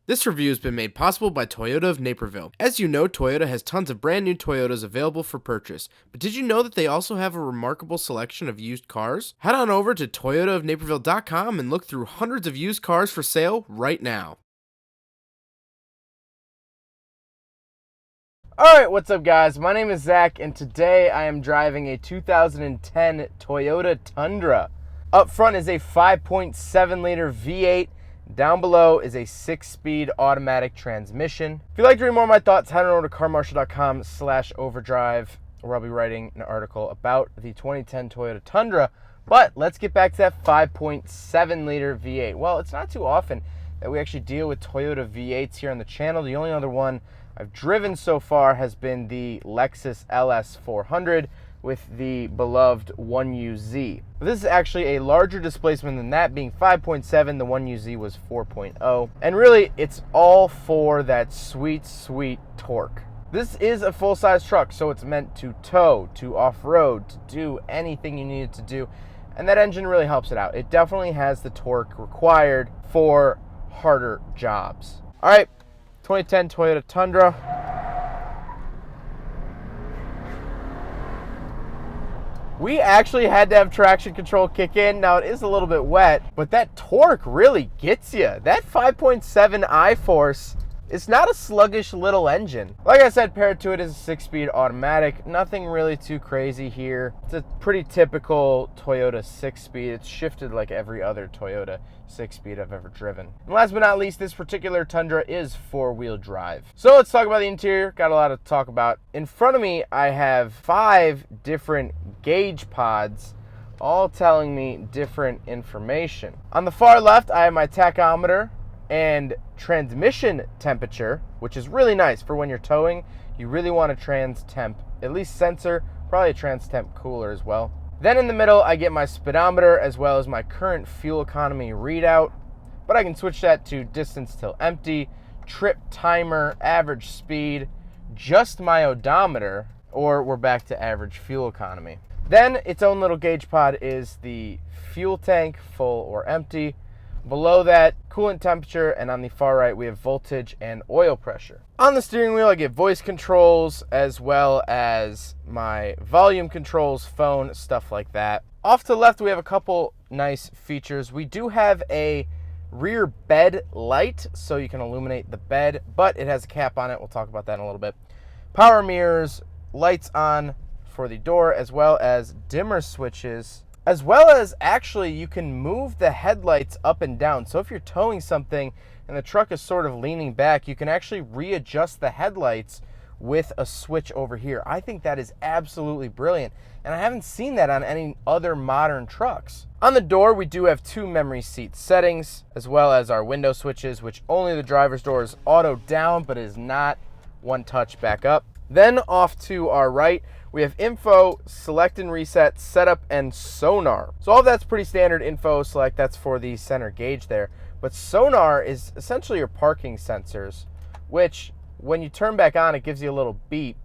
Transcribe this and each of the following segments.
This review has been made possible by Toyota of Naperville. As you know, Toyota has tons of brand new Toyotas available for purchase. But did you know that they also have a remarkable selection of used cars? Head on over to toyotaofnaperville.com and look through hundreds of used cars for sale right now. Alright, what's up guys? My name is Zach and today I am driving a 2010 Toyota Tundra. Up front is a 5.7 liter V8. Down below is a 6-speed automatic transmission. If you'd like to read more of my thoughts, head on over to carmarshal.com/overdrive, where I'll be writing an article about the 2010 Toyota Tundra. But let's get back to that 5.7 liter V8. Well, it's not too often that we actually deal with Toyota V8s here on the channel. The only other one I've driven so far has been the Lexus LS400 with the beloved 1UZ. This is actually a larger displacement than that, being 5.7. The 1UZ was 4.0. And really, it's all for that sweet, sweet torque. This is a full-size truck, so it's meant to tow, to off-road, to do anything you need it to do. And that engine really helps it out. It definitely has the torque required for harder jobs. All right, 2010 Toyota Tundra. We actually had to have traction control kick in. Now, it is a little bit wet, but that torque really gets you. That 5.7 I-force is not a sluggish little engine. Like I said, paired to it is a 6-speed automatic. Nothing really too crazy here. It's a pretty typical Toyota 6-speed. It's shifted like every other Toyota 6-speed I've ever driven. And last but not least, this particular Tundra is 4-wheel drive. So let's talk about the interior. Got a lot to talk about. In front of me, I have 5 different gauge pods, all telling me different information. On the far left, I have my tachometer and transmission temperature, which is really nice for when you're towing. You really want a trans temp, at least sensor, probably a trans temp cooler as well. Then in the middle, I get my speedometer as well as my current fuel economy readout, but I can switch that to distance till empty, trip timer, average speed, just my odometer, or we're back to average fuel economy. Then its own little gauge pod is the fuel tank, full or empty. Below that, coolant temperature, and on the far right, we have voltage and oil pressure. On the steering wheel, I get voice controls as well as my volume controls, phone, stuff like that. Off to the left, we have a couple nice features. We do have a rear bed light, so you can illuminate the bed, but it has a cap on it. We'll talk about that in a little bit. Power mirrors, lights on for the door, as well as dimmer switches. As well as actually you can move the headlights up and down. So if you're towing something and the truck is sort of leaning back, you can actually readjust the headlights with a switch over here. I think that is absolutely brilliant. And I haven't seen that on any other modern trucks. On the door, we do have 2 memory seat settings, as well as our window switches, which only the driver's door is auto down, but is not one touch back up. Then off to our right, we have info, select and reset, setup, and sonar. So all of that's pretty standard. Info, select, that's for the center gauge there. But sonar is essentially your parking sensors, which when you turn back on, it gives you a little beep,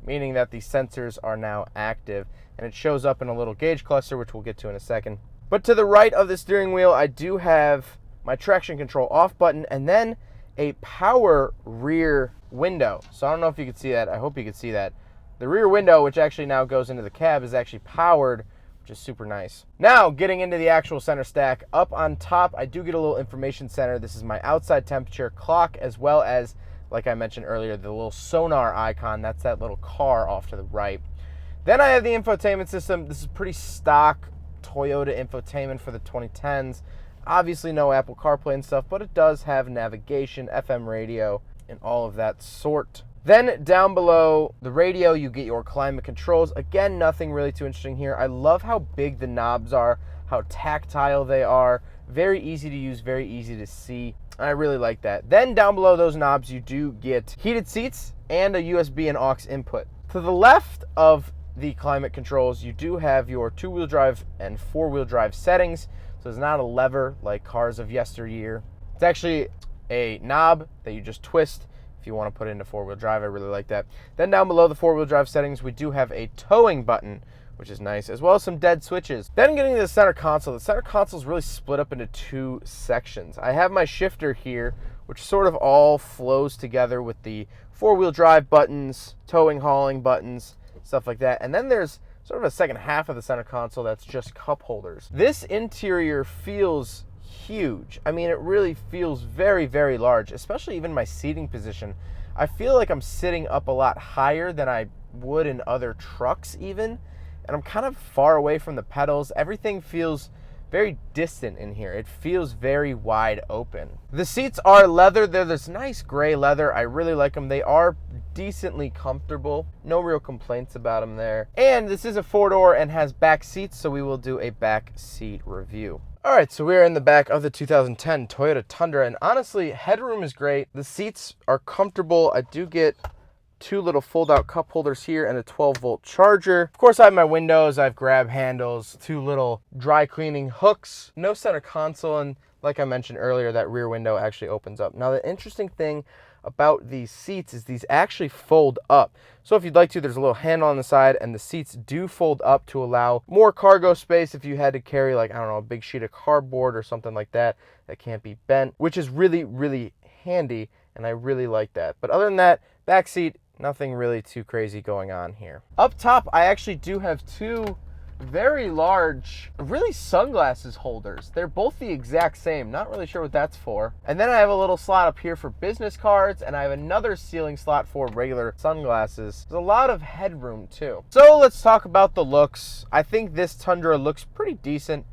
meaning that the sensors are now active. And it shows up in a little gauge cluster, which we'll get to in a second. But to the right of the steering wheel, I do have my traction control off button, and then a power rear window. So I don't know if you can see that. I hope you can see that. The rear window, which actually now goes into the cab, is actually powered, which is super nice. Now, getting into the actual center stack, up on top, I do get a little information center. This is my outside temperature clock, as well as, like I mentioned earlier, the little sonar icon. That's that little car off to the right. Then I have the infotainment system. This is pretty stock Toyota infotainment for the 2010s. Obviously no Apple CarPlay and stuff, but it does have navigation, FM radio, and all of that sort. Then down below the radio, you get your climate controls. Again, nothing really too interesting here. I love how big the knobs are, how tactile they are. Very easy to use, very easy to see. I really like that. Then down below those knobs, you do get heated seats and a USB and aux input. To the left of the climate controls, you do have your 2-wheel drive and 4-wheel drive settings. So it's not a lever like cars of yesteryear. It's actually a knob that you just twist if you want to put it into 4-wheel drive. I really like that. Then down below the 4-wheel drive settings, we do have a towing button, which is nice, as well as some dead switches. Then getting to the center console is really split up into two sections. I have my shifter here, which sort of all flows together with the four-wheel drive buttons, towing, hauling buttons, stuff like that. And then there's sort of a second half of the center console that's just cup holders. This interior feels huge. I mean, it really feels very, very large, especially even my seating position. I feel like I'm sitting up a lot higher than I would in other trucks even, and I'm kind of far away from the pedals. Everything feels very distant in here. It feels very wide open. The seats are leather. They're this nice gray leather. I really like them. They are decently comfortable. No real complaints about them there. And this is a 4-door and has back seats, so we will do a back seat review. All right, so we're in the back of the 2010 Toyota Tundra, and honestly, headroom is great. The seats are comfortable. I do get two little fold-out cup holders here and a 12-volt charger. Of course, I have my windows, I have grab handles, two little dry cleaning hooks, no center console, and like I mentioned earlier, that rear window actually opens up. Now, the interesting thing about these seats is these actually fold up. So if you'd like to, there's a little handle on the side, and the seats do fold up to allow more cargo space if you had to carry, like, I don't know, a big sheet of cardboard or something like that that can't be bent, which is really, really handy, and I really like that. But other than that, back seat, nothing really too crazy going on here. Up top, I actually do have two very large, really sunglasses holders. They're both the exact same. Not really sure what that's for. And then I have a little slot up here for business cards, and I have another ceiling slot for regular sunglasses. There's a lot of headroom too. So let's talk about the looks. I think this Tundra looks pretty decent.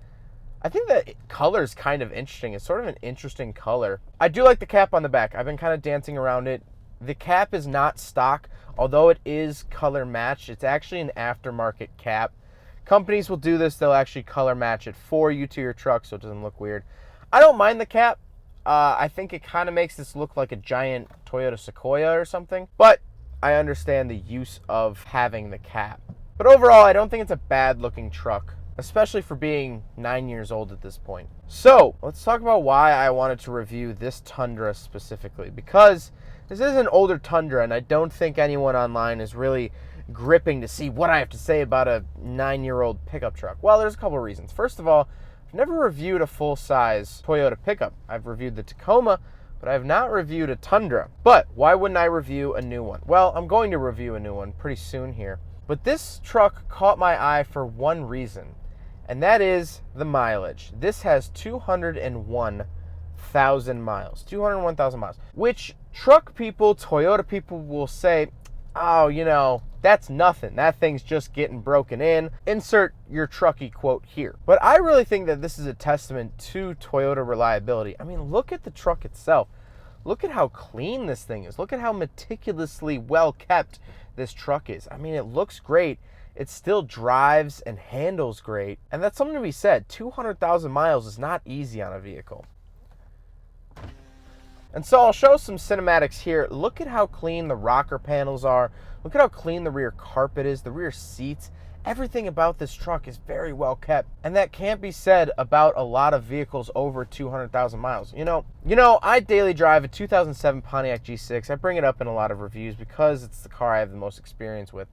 I think the color is kind of interesting. It's sort of an interesting color. I do like the cap on the back. I've been kind of dancing around it. The cap is not stock, although it is color matched. It's actually an aftermarket cap. Companies will do this. They'll actually color match it for you to your truck so it doesn't look weird. I don't mind the cap. I think it kind of makes this look like a giant Toyota Sequoia or something, but I understand the use of having the cap. But overall, I don't think it's a bad looking truck, especially for being 9 years old at this point. So let's talk about why I wanted to review this Tundra specifically, because this is an older Tundra, and I don't think anyone online is really gripping to see what I have to say about a 9-year-old pickup truck. Well, there's a couple of reasons. First of all, I've never reviewed a full-size Toyota pickup. I've reviewed the Tacoma, but I have not reviewed a Tundra. But why wouldn't I review a new one? Well, I'm going to review a new one pretty soon here. But this truck caught my eye for one reason, and that is the mileage. This has 201,000 miles. 201,000 miles, which truck people, Toyota people will say, oh, you know, that's nothing. That thing's just getting broken in. Insert your trucky quote here. But I really think that this is a testament to Toyota reliability. I mean, look at the truck itself. Look at how clean this thing is. Look at how meticulously well kept this truck is. I mean, it looks great. It still drives and handles great. And that's something to be said. 200,000 miles is not easy on a vehicle. And so I'll show some cinematics here. Look at how clean the rocker panels are. Look at how clean the rear carpet is, the rear seats. Everything about this truck is very well kept. And that can't be said about a lot of vehicles over 200,000 miles. You know, I daily drive a 2007 Pontiac G6. I bring it up in a lot of reviews because it's the car I have the most experience with.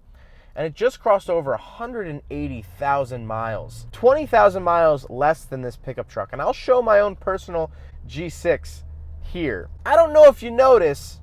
And it just crossed over 180,000 miles. 20,000 miles less than this pickup truck. And I'll show my own personal G6 here. I don't know if you notice,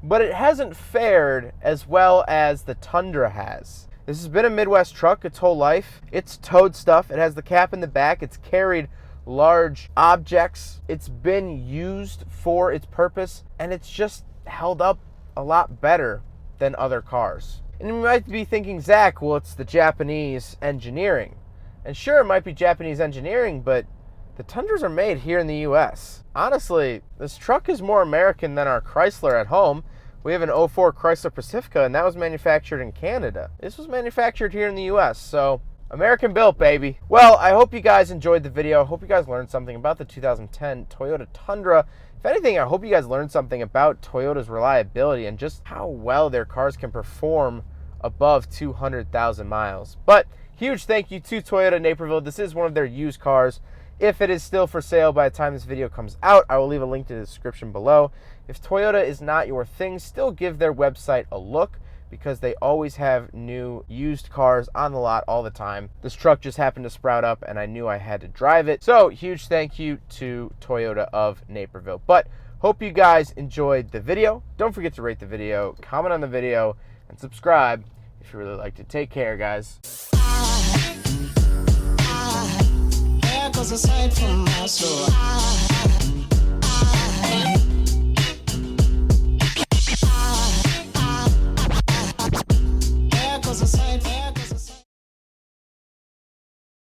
but it hasn't fared as well as the Tundra has. This has been a Midwest truck its whole life. It's towed stuff. It has the cap in the back. It's carried large objects. It's been used for its purpose, and it's just held up a lot better than other cars. And you might be thinking, Zach, well, it's the Japanese engineering. And sure, it might be Japanese engineering, but the Tundras are made here in the US. Honestly, this truck is more American than our Chrysler at home. We have an '04 Chrysler Pacifica, and that was manufactured in Canada. This was manufactured here in the US, so American built, baby. Well, I hope you guys enjoyed the video. I hope you guys learned something about the 2010 Toyota Tundra. If anything, I hope you guys learned something about Toyota's reliability and just how well their cars can perform above 200,000 miles. But huge thank you to Toyota Naperville. This is one of their used cars. If it is still for sale by the time this video comes out, I will leave a link to the description below. If Toyota is not your thing, still give their website a look, because they always have new used cars on the lot all the time. This truck just happened to sprout up and I knew I had to drive it. So huge thank you to Toyota of Naperville. But hope you guys enjoyed the video. Don't forget to rate the video, comment on the video, and subscribe if you really liked it. Take care, guys. Aside from my soul.